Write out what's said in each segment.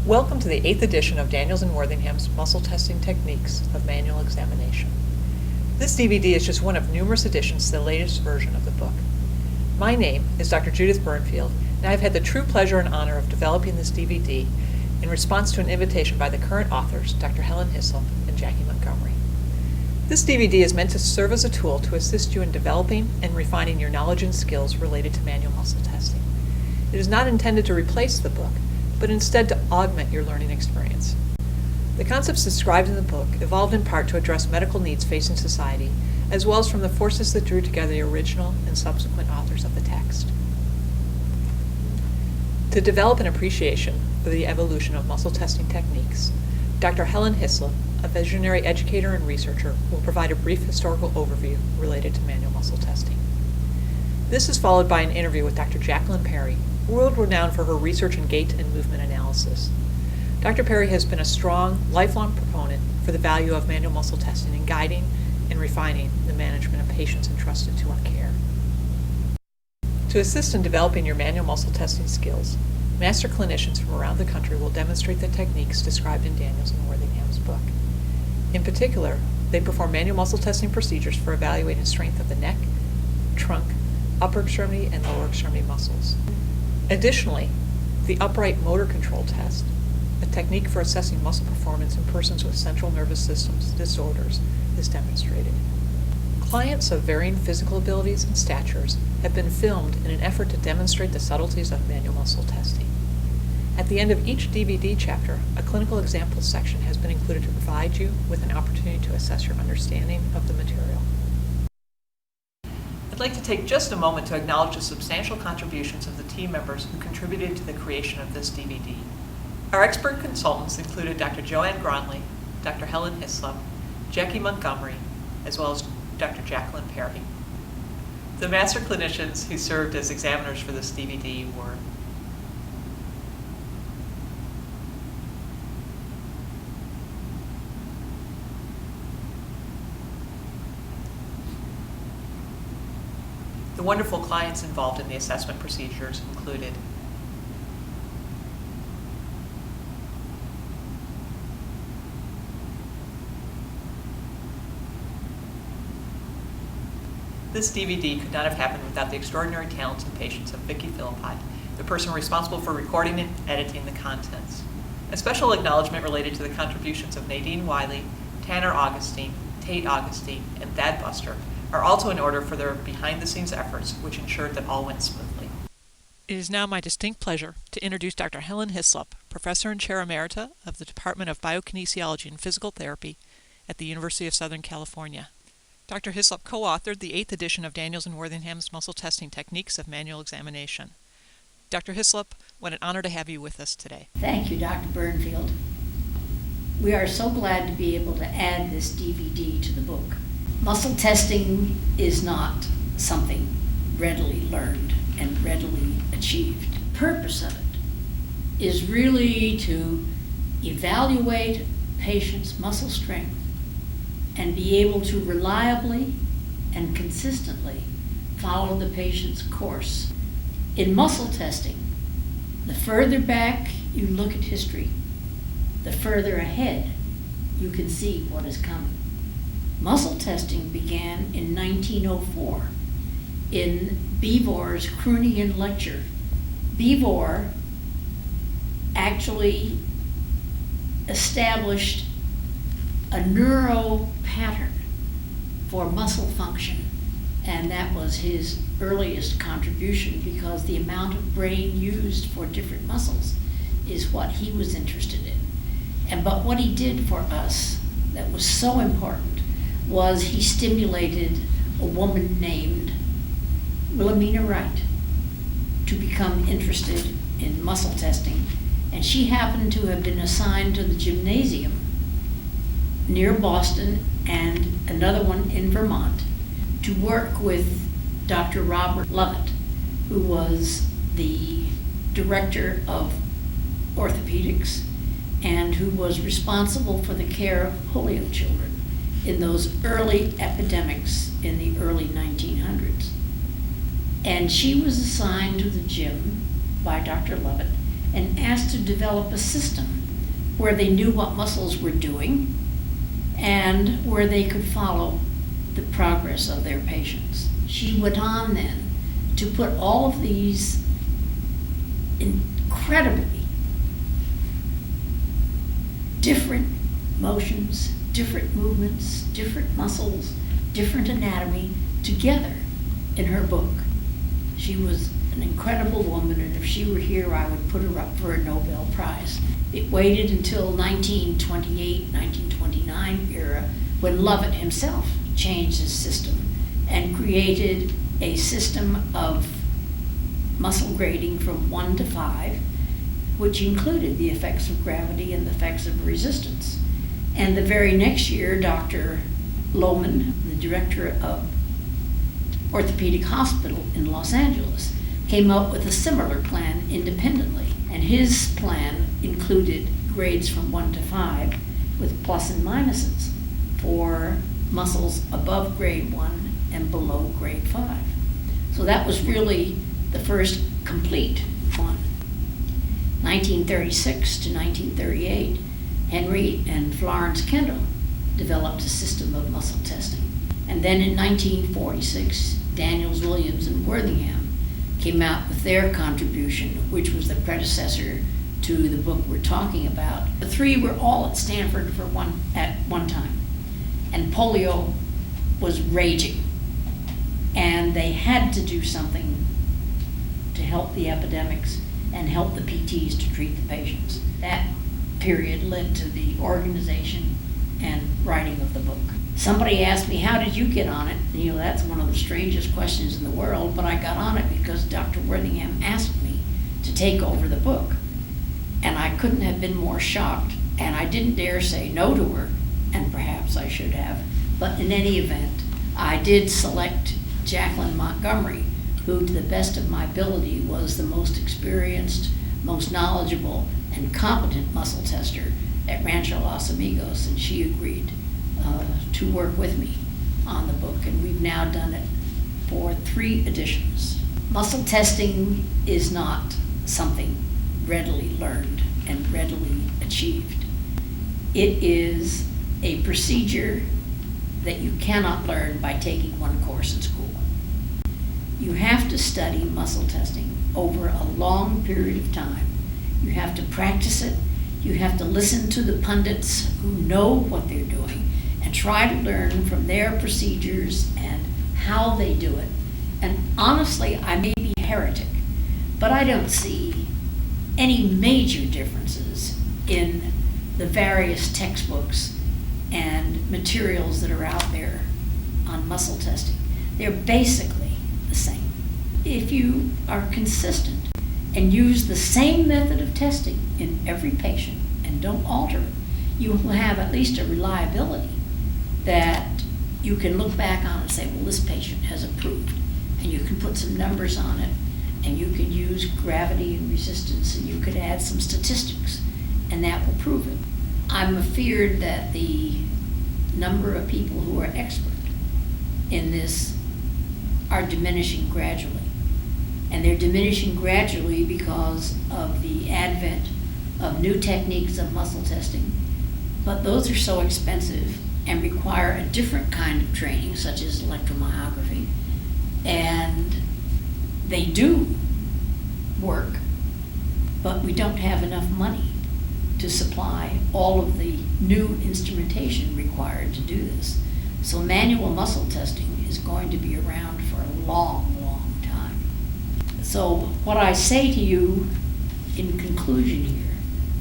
Welcome to the 8th edition of Daniels and Worthingham's Muscle Testing Techniques of Manual Examination. This DVD is just one of numerous additions to the latest version of the book. My name is Dr. Judith Burnfield, and I've had the true pleasure and honor of developing this DVD in response to an invitation by the current authors, Dr. Helen Hislop and Jackie Montgomery. This DVD is meant to serve as a tool to assist you in developing and refining your knowledge and skills related to manual muscle testing. It is not intended to replace the book, but instead to augment your learning experience. The concepts described in the book evolved in part to address medical needs facing society, as well as from the forces that drew together the original and subsequent authors of the text. To develop an appreciation for the evolution of muscle testing techniques, Dr. Helen Hislop, a visionary educator and researcher, will provide a brief historical overview related to manual muscle testing. This is followed by an interview with Dr. Jacqueline Perry, world-renowned for her research in gait and movement analysis. Dr. Perry has been a strong, lifelong proponent for the value of manual muscle testing in guiding and refining the management of patients entrusted to our care. To assist in developing your manual muscle testing skills, master clinicians from around the country will demonstrate the techniques described in Daniels and Worthingham's book. In particular, they perform manual muscle testing procedures for evaluating strength of the neck, trunk, upper extremity, and lower extremity muscles. Additionally, the upright motor control test, a technique for assessing muscle performance in persons with central nervous system disorders, is demonstrated. Clients of varying physical abilities and statures have been filmed in an effort to demonstrate the subtleties of manual muscle testing. At the end of each DVD chapter, a clinical example section has been included to provide you with an opportunity to assess your understanding of the material. I'd like to take just a moment to acknowledge the substantial contributions of the team members who contributed to the creation of this DVD. Our expert consultants included Dr. Joanne Gronley, Dr. Helen Hislop, Jackie Montgomery, as well as Dr. Jacqueline Perry. The master clinicians who served as examiners for this DVD were the wonderful clients involved in the assessment procedures included This DVD could not have happened without the extraordinary talents and patience of Vicki Philippi, the person responsible for recording and editing the contents. A special acknowledgement related to the contributions of Nadine Wiley, Tanner Augustine, Tate Augustine, and Thad Buster are also in order for their behind-the-scenes efforts, which ensured that all went smoothly. It is now my distinct pleasure to introduce Dr. Helen Hislop, Professor and Chair Emerita of the Department of Biokinesiology and Physical Therapy at the University of Southern California. Dr. Hislop co-authored the 8th edition of Daniels and Worthingham's Muscle Testing Techniques of Manual Examination. Dr. Hislop, what an honor to have you with us today. Thank you, Dr. Burnfield. We are so glad to be able to add this DVD to the book. Muscle testing is not something readily learned and readily achieved. The purpose of it is really to evaluate patients' muscle strength and be able to reliably and consistently follow the patient's course. In muscle testing, the further back you look at history, the further ahead you can see what is coming. Muscle testing began in 1904 in Bevor's Croonian lecture. Bevor actually established a neuro pattern for muscle function, and that was his earliest contribution because the amount of brain used for different muscles is what he was interested in. But what he did for us that was so important was he stimulated a woman named Wilhelmina Wright to become interested in muscle testing, and she happened to have been assigned to the gymnasium near Boston and another one in Vermont to work with Dr. Robert Lovett, who was the director of orthopedics and who was responsible for the care of polio children in those early epidemics in the early 1900s. And she was assigned to the gym by Dr. Lovett and asked to develop a system where they knew what muscles were doing and where they could follow the progress of their patients. She went on then to put all of these incredibly different motions, different movements, different muscles, different anatomy together in her book. She was an incredible woman, and if she were here, I would put her up for a Nobel Prize. It waited until 1928, 1929 era when Lovett himself changed his system and created a system of muscle grading from 1 to 5, which included the effects of gravity and the effects of resistance. And the very next year, Dr. Lohman, the director of Orthopedic Hospital in Los Angeles, came up with a similar plan independently. And his plan included grades from 1 to 5 with plus and minuses for muscles above grade 1 and below grade 5. So that was really the first complete one. 1936 to 1938, Henry and Florence Kendall developed a system of muscle testing. And then in 1946, Daniels, Williams, and Worthingham came out with their contribution, which was the predecessor to the book we're talking about. The three were all at Stanford at one time, and polio was raging, and they had to do something to help the epidemics and help the PTs to treat the patients. That period led to the organization and writing of the book. Somebody asked me, how did you get on it? That's one of the strangest questions in the world, but I got on it because Dr. Worthingham asked me to take over the book. And I couldn't have been more shocked, and I didn't dare say no to her, and perhaps I should have. But in any event, I did select Jacqueline Montgomery, who, to the best of my ability, was the most experienced, most knowledgeable, and competent muscle tester at Rancho Los Amigos, and she agreed to work with me on the book, and we've now done it for 3 editions. Muscle testing is not something readily learned and readily achieved. It is a procedure that you cannot learn by taking one course in school. You have to study muscle testing over a long period of time. You have to practice it. You have to listen to the pundits who know what they're doing and try to learn from their procedures and how they do it. And honestly, I may be a heretic, but I don't see any major differences in the various textbooks and materials that are out there on muscle testing. They're basically the same. If you are consistent and use the same method of testing in every patient and don't alter it, you will have at least a reliability that you can look back on and say, well, this patient has improved. And you can put some numbers on it, and you can use gravity and resistance, and you could add some statistics, and that will prove it. I'm afeared that the number of people who are expert in this are diminishing gradually. And they're diminishing gradually because of the advent of new techniques of muscle testing. But those are so expensive and require a different kind of training, such as electromyography. And they do work, but we don't have enough money to supply all of the new instrumentation required to do this. So manual muscle testing is going to be around for a long, long time. So what I say to you in conclusion here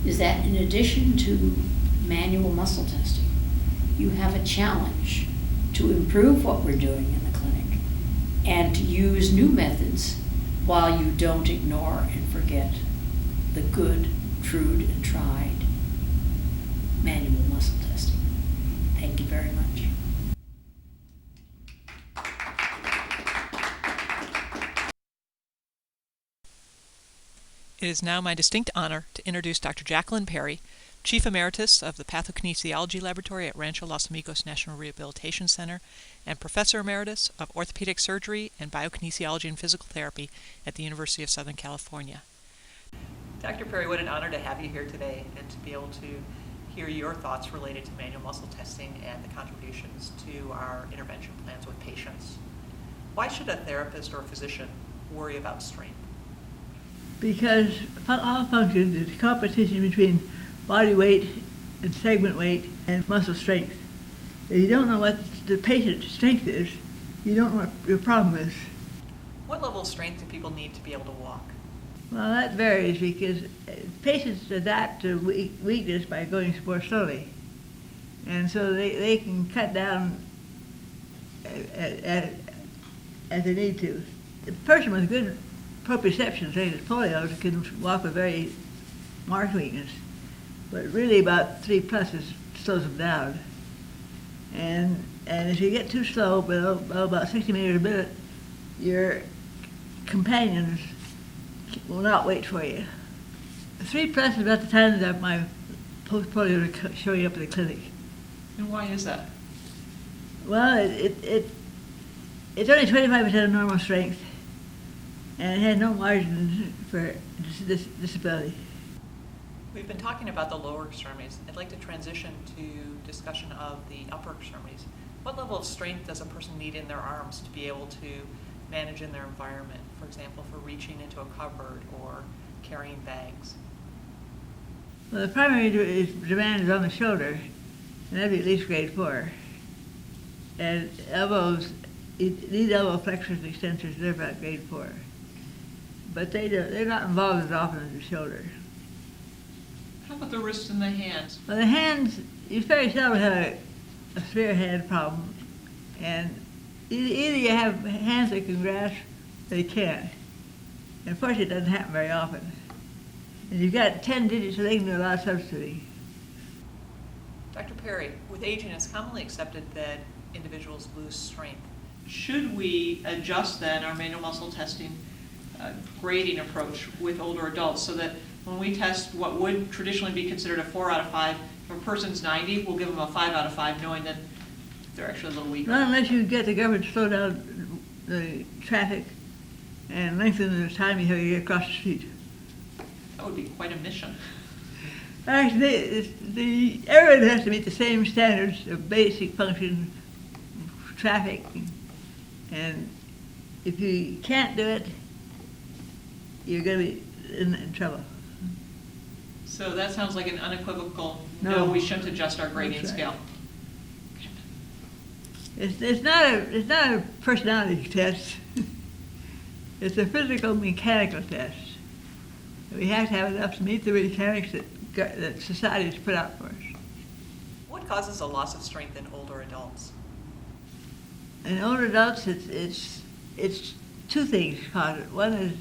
is that in addition to manual muscle testing, you have a challenge to improve what we're doing in the clinic and to use new methods while you don't ignore and forget the good, true, and tried manual muscle testing. Thank you very much. It is now my distinct honor to introduce Dr. Jacqueline Perry, Chief Emeritus of the Pathokinesiology Laboratory at Rancho Los Amigos National Rehabilitation Center and Professor Emeritus of Orthopedic Surgery and Biokinesiology and Physical Therapy at the University of Southern California. Dr. Perry, what an honor to have you here today and to be able to hear your thoughts related to manual muscle testing and the contributions to our intervention plans with patients. Why should a therapist or a physician worry about strength? Because all functions is competition between body weight and segment weight and muscle strength. If you don't know what the patient's strength is, you don't know what your problem is. What level of strength do people need to be able to walk? Well, that varies because patients adapt to weakness by going more slowly. And so they can cut down as they need to. The person with good proprioception, say as polio, can walk with very marked weakness. But really about 3+ slows them down. And if you get too slow, below about 60 meters a minute, your companions will not wait for you. 3+ is about the time that my post-polio are showing up at the clinic. And why is that? Well, it's only 25% of normal strength, and it has no margin for disability. We've been talking about the lower extremities. I'd like to transition to discussion of the upper extremities. What level of strength does a person need in their arms to be able to manage in their environment? For example, for reaching into a cupboard or carrying bags. Well, the primary demand is on the shoulder, and that'd be at least grade 4. And elbows, these elbow flexors and extensors, they're about grade 4. But they're not involved as often as the shoulder. How about the wrists and the hands? Well, the hands, you very seldom have a severe hand problem, and either you have hands that can grasp, or they can't. Unfortunately, it doesn't happen very often. And you've got 10 digits, so they can do a lot of substituting. Dr. Perry, with aging, it's commonly accepted that individuals lose strength. Should we adjust then our manual muscle testing grading approach with older adults so that when we test what would traditionally be considered a 4 out of 5, if a person's 90, we'll give them a 5 out of 5, knowing that they're actually a little weaker? Not unless you get the government to slow down the traffic and lengthen the time you have to get across the street. That would be quite a mission. Actually, everyone has to meet the same standards of basic function, traffic, and if you can't do it, you're going to be in trouble. So that sounds like an unequivocal, No. we shouldn't adjust our gradient That's right. scale. It's not a personality test. It's a physical mechanical test. We have to have enough to meet the mechanics that society has put out for us. What causes a loss of strength in older adults? In older adults, it's two things cause it. One is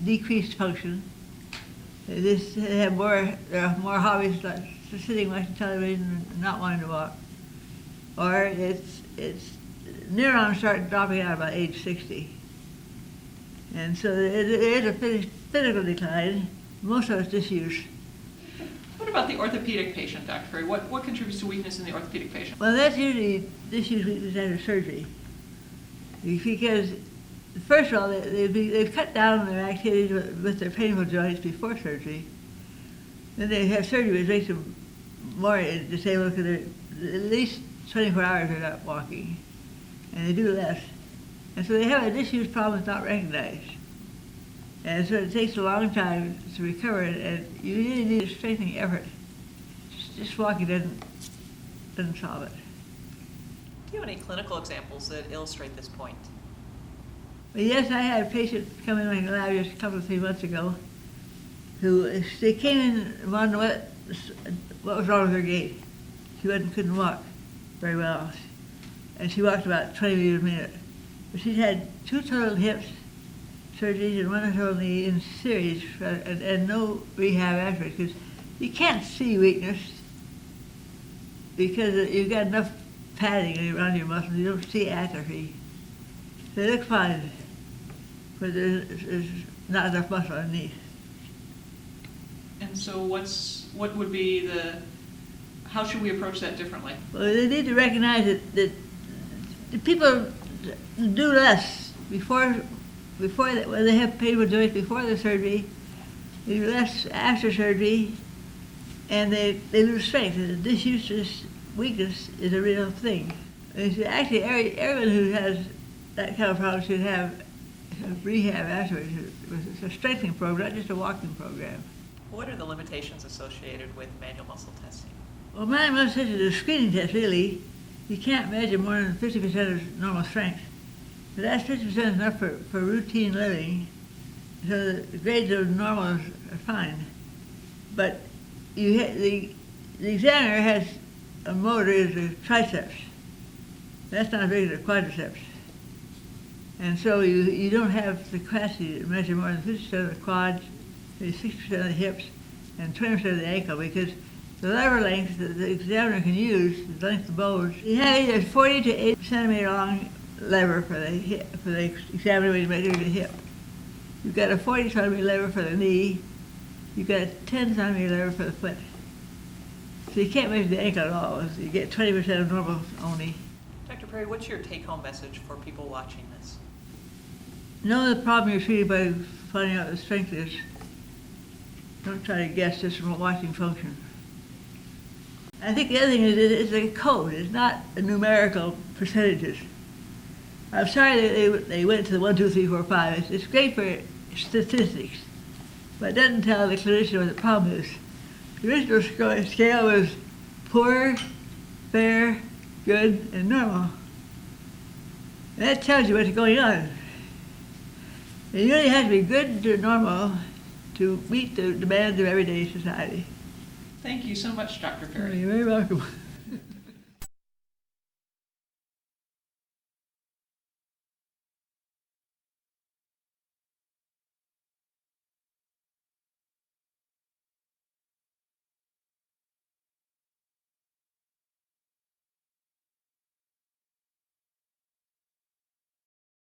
decreased function. They have more hobbies like sitting watching television and not wanting to walk. Or it's neurons start dropping out about age 60. And so there is a physical decline. Most of it's disuse. What about the orthopedic patient, Dr. Perry? What contributes to weakness in the orthopedic patient? Well, that's usually disuse weakness after surgery. Because, first of all, they've cut down on their activities with their painful joints before surgery. Then they have surgery, which makes them more disabled because they're at least 24 hours they're not walking. And they do less. And so they have a disuse problem that's not recognized. And so it takes a long time to recover, and you really need a strengthening effort. Just walking doesn't solve it. Do you have any clinical examples that illustrate this point? Well, yes, I had a patient come in my lab just a couple of 3 months ago they came in and wanted to know what was wrong with her gait. She couldn't walk very well. And she walked about 20 meters a minute. But she'd had 2 total hips surgeries and 1 total knee in series and no rehab after it, because you can't see weakness because you've got enough padding around your muscles. You don't see atrophy. They look fine, but there's not enough muscle underneath. And so what would be how should we approach that differently? Well, they need to recognize that the people do less when they have painful joints before the surgery They do less after surgery, and they lose strength. And disuse, this weakness is a real thing. Actually, everyone who has that kind of problem should have rehab afterwards. It's a strengthening program, not just a walking program. What are the limitations associated with manual muscle testing? Well, manual muscle testing is a screening test, really. You can't measure more than 50% of normal strength. But that's 50% enough for routine living, so the grades of normal are fine. But the examiner has a motor is the triceps. That's not as big as the quadriceps. And so you don't have the capacity to measure more than 50% of the quads, maybe 60% of the hips, and 20% of the ankle, because the lever length that the examiner can use, the length of bows, you have either 40 to 80 centimeter long lever for the hip, for the examiner when you measure the hip. You've got a 40 centimeter lever for the knee. You've got a 10 centimeter lever for the foot. So you can't measure the ankle at all. You get 20% of normal only. Dr. Perry, what's your take-home message for people watching this? Know the problem you're treating by finding out what the strength is. Don't try to guess just from a watching function. I think the other thing is it's a code. It's not a numerical percentages. I'm sorry that they went to the 1, 2, 3, 4, 5. It's great for statistics, but it doesn't tell the clinician what the problem is. The original scale was poor, fair, good, and normal. And that tells you what's going on. And you really have to be good to normal to meet the demands of everyday society. Thank you so much, Dr. Perry. You're very welcome.